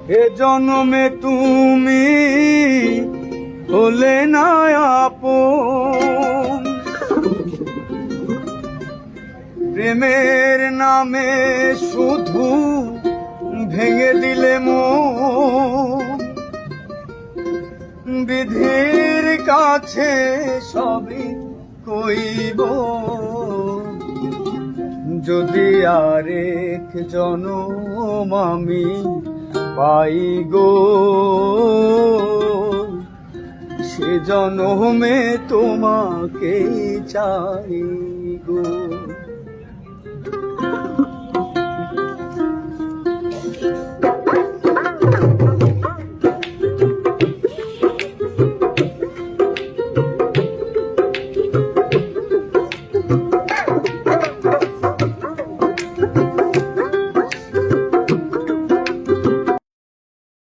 এ জন্মে তুমি হলে না আপন, প্রেমের নামে শুধু ভেঙে দিলে মন। বিধির কাছে সবই কইব, যদি আরেক জনম আমি পাই গো, সে জনমে তোমাকে চাই গো।